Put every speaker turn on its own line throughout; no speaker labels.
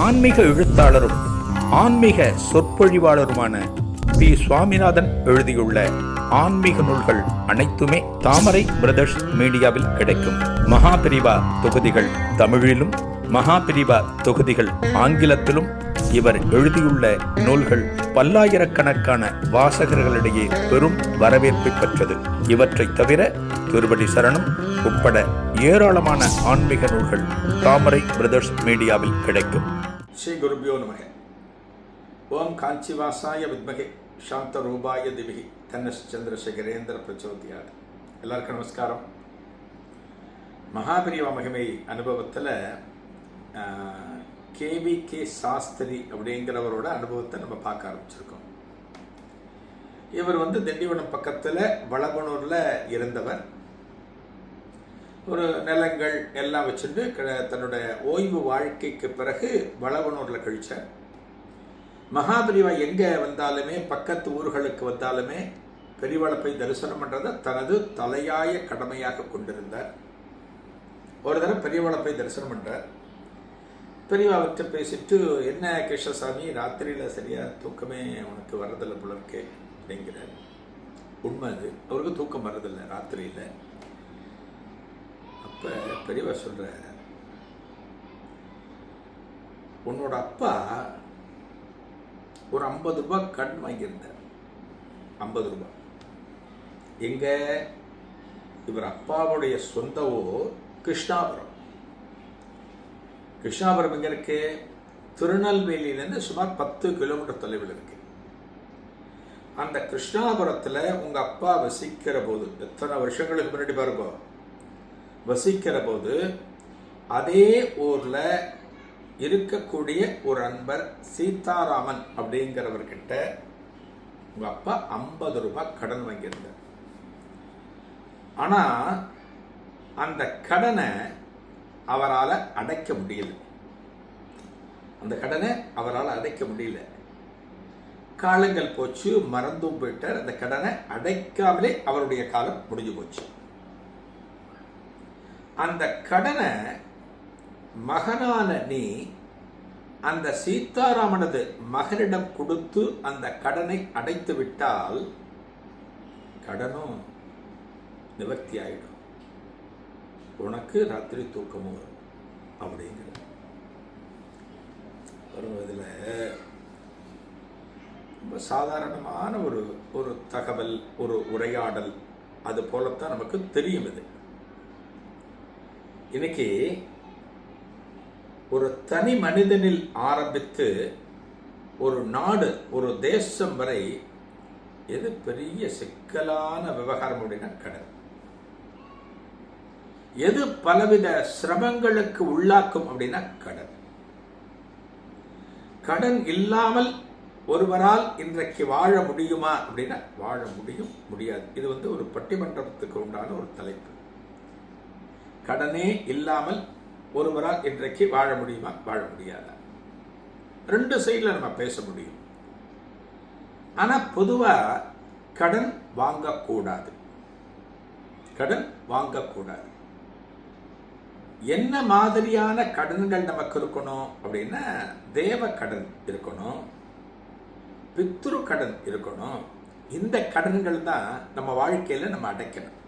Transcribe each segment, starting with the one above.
ஆன்மீக எழுத்தாளரும் ஆன்மீக சொற்பொழிவாளருமான பி. சுவாமிநாதன் எழுதியுள்ள ஆன்மீக நூல்கள் அனைத்துமே தாமரை பிரதர்ஸ் மீடியாவில் கிடைக்கும். மகாபிரிவா தொகுதிகள் தமிழிலும், மகாபிரிவா தொகுதிகள் ஆங்கிலத்திலும் இவர் எழுதியுள்ள நூல்கள் பல்லாயிரக்கணக்கான வாசகர்களிடையே பெரும் வரவேற்பை பெற்றது. இவற்றை தவிர திருவடி சரணம் உட்பட ஏராளமான ஆன்மீக நூல்கள் தாமரை பிரதர்ஸ் மீடியாவில் கிடைக்கும்.
ஸ்ரீ குருபியோ நமக. ஓம் காஞ்சிவாசாய வித்மகே சாந்த ரூபாய திவிகி தன்னஸ் சந்திரசேகரேந்திர பிரச்சோதியார். எல்லாருக்கும் நமஸ்காரம். மகாபிரிவா மகிமை அனுபவத்தில் KVK சாஸ்திரி அப்படிங்கிறவரோட அனுபவத்தை நம்ம பார்க்க ஆரம்பிச்சிருக்கோம். இவர் திண்டிவனம் பக்கத்தில் வளவனூரில் இருந்தவர். ஒரு நிலங்கள் எல்லாம் வச்சுட்டு தன்னுடைய ஓய்வு வாழ்க்கைக்கு பிறகு வளவனூரில் கழிச்சார். மகாபிரிவா எங்கே வந்தாலுமே, பக்கத்து ஊர்களுக்கு வந்தாலுமே பெரியவாளை போய் தரிசனம் பண்ணுறதை தனது தலையாய கடமையாக கொண்டிருந்தார். ஒரு தடவை பெரியவாளை போய் தரிசனம் பண்ணுறார். பெரியவாவிட்ட பேசிட்டு, என்ன கிருஷ்ணசாமி, ராத்திரியில் சரியாக தூக்கமே உனக்கு வர்றதில்லை போல இருக்கே அப்படிங்கிறார். உண்மை அது, அவருக்கு தூக்கம் வர்றதில்லை ராத்திரியில். அப்போ பெரியவா சொல்கிற, உன்னோட அப்பா ஒரு 50 ரூபாய் கடன் வாங்கியிருந்தார். 50 ரூபாய். எங்க இவர் அப்பாவுடைய சொந்த ஊர் கிருஷ்ணாபுரம். கிருஷ்ணாபுரம் எங்க இருக்கு? திருநெல்வேலியிலேருந்து சுமார் 10 கிலோமீட்டர் தொலைவில் இருக்கு. அந்த கிருஷ்ணாபுரத்தில் உங்க அப்பா வசிக்கிற போது, எத்தனை வருஷங்களுக்கு முன்னாடி பாருங்க, வசிக்கிற போது அதே ஊர்ல இருக்கக்கூடிய ஒரு அன்பர் சீதாராமன் அப்படிங்கிறவர்கிட்ட உங்க அப்பா 50 ரூபாய் கடன் வாங்கியிருந்தார். ஆனா அந்த கடனை அவரால் அடைக்க முடியல. காலங்கள் போச்சு, மறந்தும் போயிட்டார். அந்த கடனை அடைக்காமலே அவருடைய காலம் முடிஞ்சு போச்சு. அந்த கடனை மகனான நீ அந்த சீதாராமனது மகனிடம் கொடுத்து அந்த கடனை அடைத்து விட்டால் கடனும் நிவர்த்தி ஆயிடும், உனக்கு ராத்திரி தூக்கமும் வரும் அப்படிங்கிற வருவதில் ரொம்ப சாதாரணமான ஒரு தகவல், ஒரு உரையாடல், அது போலத்தான் நமக்கு தெரியும். இது இன்னைக்கு ஒரு தனி மனிதனில் ஆரம்பித்து ஒரு நாடு, ஒரு தேசம் வரை எது பெரிய சிக்கலான விவகாரம் அப்படின்னா கடன். எது பலவித சிரமங்களுக்கு உள்ளாக்கும் அப்படின்னா கடன். கடன் இல்லாமல் ஒருவரால் இன்றைக்கு வாழ முடியுமா அப்படின்னா வாழ முடியாது. இது ஒரு பட்டிமன்றத்துக்கு உண்டான ஒரு தலைப்பு. கடனே இல்லாமல் ஒருவரால் இன்றைக்கு வாழ முடியுமா, வாழ முடியாதா? 2 சைடில் நம்ம பேச முடியும். ஆனா பொதுவா கடன் வாங்கக்கூடாது. என்ன மாதிரியான கடன்கள் நமக்கு இருக்கணும் அப்படின்னா, தேவ கடன் இருக்கணும், பித்ரு கடன் இருக்கணும். இந்த கடன்கள் தான் நம்ம வாழ்க்கையில நம்ம அடைக்கணும்.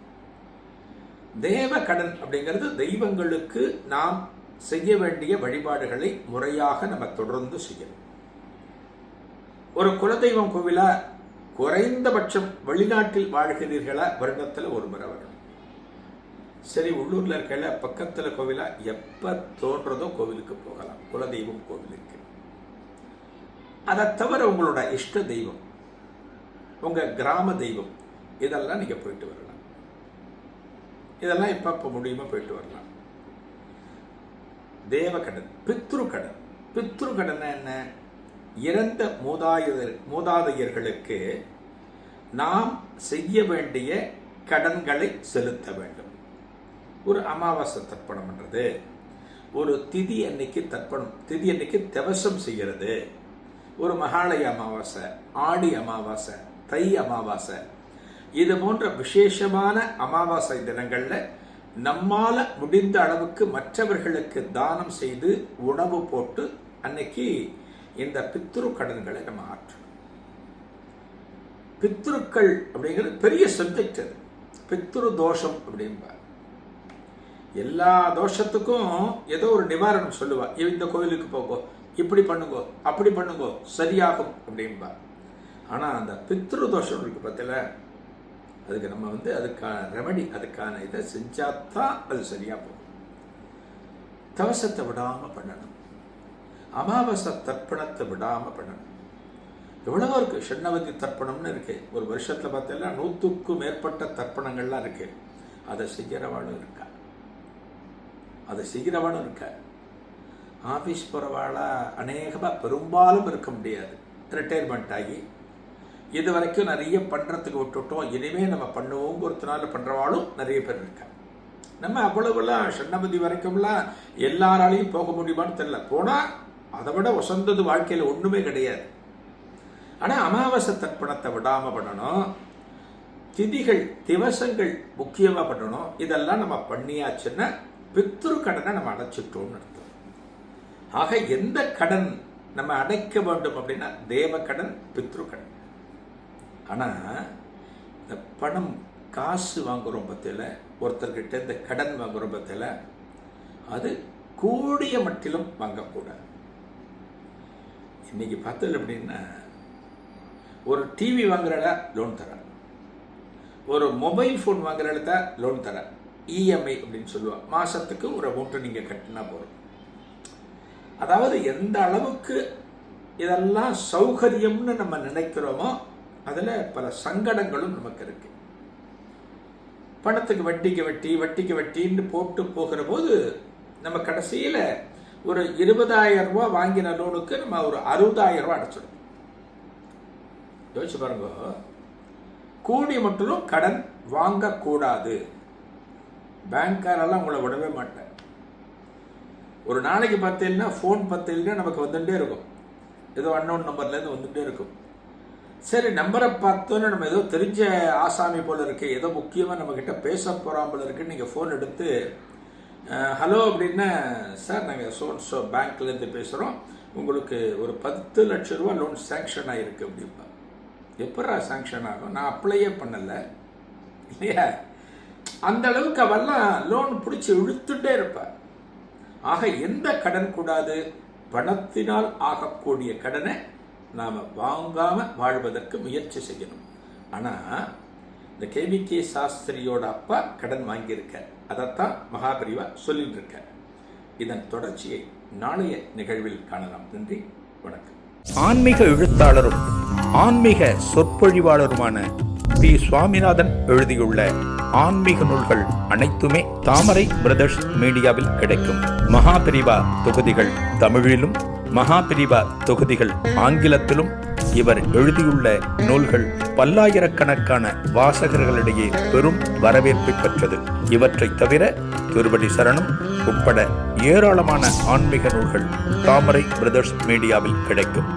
தேவ கடன் அப்படிங்கிறது தெய்வங்களுக்கு நாம் செய்ய வேண்டிய வழிபாடுகளை முறையாக நம்ம தொடர்ந்து செய்யணும். ஒரு குலதெய்வம் கோவிலா குறைந்தபட்சம் வெளிநாட்டில் வாழ்கிறீர்களா, வருடத்தில் ஒரு முறை வரணும். சரி, உள்ளூர்ல இருக்கல பக்கத்துல கோவிலா, எப்ப தோன்றதோ கோவிலுக்கு போகலாம், குலதெய்வம் கோவிலுக்கு. அதை தவிர உங்களோட இஷ்ட தெய்வம், உங்க கிராம தெய்வம், இதெல்லாம் நீங்க போயிட்டு வரலாம். இதெல்லாம் எப்ப முடியுமோ போயிட்டு வரலாம். தேவகடன். பித்ரு கடன் என்ன? இறந்த மூதாதையர்களுக்கு நாம் செய்ய வேண்டிய கடன்களை செலுத்த வேண்டும். ஒரு அமாவாசை தர்ப்பணம் பண்றது, ஒரு திதி அன்னைக்கு தவசம் செய்கிறது, ஒரு மகாலய அமாவாசை, ஆடி அமாவாசை, தை அமாவாசை, இது போன்ற விசேஷமான அமாவாசை தினங்கள்ல நம்மால முடிந்த அளவுக்கு மற்றவர்களுக்கு தானம் செய்து உணவு போட்டு அன்னைக்கு இந்த பித்ரு கடன்களை நம்ம ஆற்றணும். பித்ருக்கள் அப்படிங்கிறது பெரிய சப்ஜெக்ட். அது பித்ரு தோஷம் அப்படின்பா. எல்லா தோஷத்துக்கும் ஏதோ ஒரு நிவாரணம் சொல்லுவா. இந்த கோயிலுக்கு போகோ, இப்படி பண்ணுங்கோ, அப்படி பண்ணுங்கோ, சரியாகும் அப்படின்பா. ஆனால் அந்த பித்ரு தோஷம் இருக்கு பார்த்தல, அதுக்கு நம்ம அதுக்கான ரெமடி, அதுக்கான இதை செஞ்சாதான் அது சரியா போகும். தவசத்தை விடாம பண்ணணும். அமாவாசை தர்ப்பணத்தை விடாம பண்ணணும். எவ்வளவோ இருக்கு. ஷண்ணவதி தர்ப்பணம்னு இருக்கு. ஒரு வருஷத்துல பார்த்தீங்கன்னா 100க்கும் மேற்பட்ட தர்ப்பணங்கள்லாம் இருக்கு. அதை செய்கிறவாளும் இருக்கா. ஆஃபீஸ் போகிறவாளா அநேகமாக பெரும்பாலும் இருக்க முடியாது. ரிட்டையர்மெண்ட் ஆகி இது வரைக்கும் நிறைய பண்ணுறதுக்கு விட்டுட்டோம், இனிமேல் நம்ம பண்ணுவோங்கிறதுனால பண்ணுறவாளும் நிறைய பேர் இருக்கா. நம்ம அவ்வளவுலாம் ஷண்ணபதி வரைக்கும்லாம் எல்லாராலையும் போக முடியுமான்னு தெரியல. போனால் அதை விட வசந்தது வாழ்க்கையில் ஒன்றுமே கிடையாது. ஆனால் அமாவாசை தர்ப்பணத்தை விடாமல் பண்ணணும். திதிகள் திவசங்கள் முக்கியமாக பண்ணணும். இதெல்லாம் நம்ம பண்ணியாச்சுன்னா பித்ரு கடனை நம்ம அடைச்சிட்டோம்னு அர்த்தம். ஆக எந்த கடன் நம்ம அடைக்க வேண்டும் அப்படின்னா தேவ கடன், பித்ரு கடன். ஆனால் இந்த பணம் காசு வாங்குறோம் பற்றியில், ஒருத்தர்கிட்ட இந்த கடன் வாங்குறோம் பற்றியில், அது கூடிய மட்டிலும் வாங்கக்கூடாது. இன்னைக்கு பார்த்தது அப்படின்னா ஒரு டிவி வாங்குறத லோன் தர, ஒரு மொபைல் ஃபோன் வாங்குறத லோன் தர, இஎம்ஐ அப்படின்னு சொல்லுவாங்க. மாதத்துக்கு ஒரு அமௌண்ட்டை நீங்கள் கட்டினா போகிறோம். அதாவது எந்த அளவுக்கு இதெல்லாம் சௌகரியம்னு நம்ம நினைக்கிறோமோ அதில் பல சங்கடங்களும் நமக்கு இருக்கு. பணத்துக்கு வட்டிக்கு வட்டின்னு போட்டு போகிற போது நம்ம கடைசியில் ஒரு 20,000 ரூபாய் வாங்கின லோனுக்கு நம்ம ஒரு 60,000 ரூபாய் அடைச்சிடும். யோசிச்சு பாருங்க. கூடிய மட்டும் கடன் வாங்கக்கூடாது. பேங்க்காரெல்லாம் உங்களை விடவே மாட்டேன். ஒரு நாளைக்கு பார்த்தீங்கன்னா ஃபோன் பார்த்தீங்கன்னா நமக்கு வந்துட்டே இருக்கும். ஏதோ அன்னோன் நம்பர்லேருந்து வந்துட்டே இருக்கும். சரி, நம்பரை பார்த்தோன்னு நம்ம ஏதோ தெரிஞ்ச ஆசாமி போல இருக்கு, ஏதோ முக்கியமாக நம்மக்கிட்ட பேச போகிறான் போல இருக்குன்னு நீங்கள் ஃபோன் எடுத்து ஹலோ அப்படின்னா, சார் நாங்கள் ஸோ பேங்க்லேருந்து பேசுகிறோம், உங்களுக்கு ஒரு 10 லட்சம் ரூபா லோன் சேங்ஷன் ஆகிருக்கு அப்படிப்பா. எப்படா சேங்ஷன் ஆகும்? நான் அப்ளையே பண்ணலை இல்லையா? அந்த அளவுக்கு அவெல்லாம் லோன் பிடிச்சி இழுத்துட்டே இருப்பார். ஆக எந்த கடன் கூடாது? பணத்தினால் ஆகக்கூடிய கடனை நாம் வாங்காமல் வாழ்வதற்கு முயற்சி செய்யணும். ஆனால் இந்த கேவிகே சாஸ்திரியோட அப்பா கடன் வாங்கியிருக்க, அதைத்தான் மகாபரிவா சொல்லிட்டு இருக்க. இதன் தொடர்ச்சியை நாளைய நிகழ்வில் காணலாம். நன்றி, வணக்கம்.
ஆன்மீக எழுத்தாளரும் ஆன்மீக சொற்பொழிவாளருமான பி. சுவாமிநாதன் எழுதியுள்ள ஆன்மீக நூல்கள் அனைத்துமே தாமரை பிரதர்ஸ் மீடியாவில் கிடைக்கும். மகாபரிவா தொகுதிகள் தமிழிலும், மகாபரிவா தொகுதிகள் ஆங்கிலத்திலும் இவர் எழுதியுள்ள நூல்கள் பல்லாயிரக்கணக்கான வாசகர்களிடையே பெரும் வரவேற்பை பெற்றது. இவற்றை தவிர திருவடி சரணம் உட்பட ஏராளமான ஆன்மீக நூல்கள் தாமரை பிரதர்ஸ் மீடியாவில் கிடைக்கும்.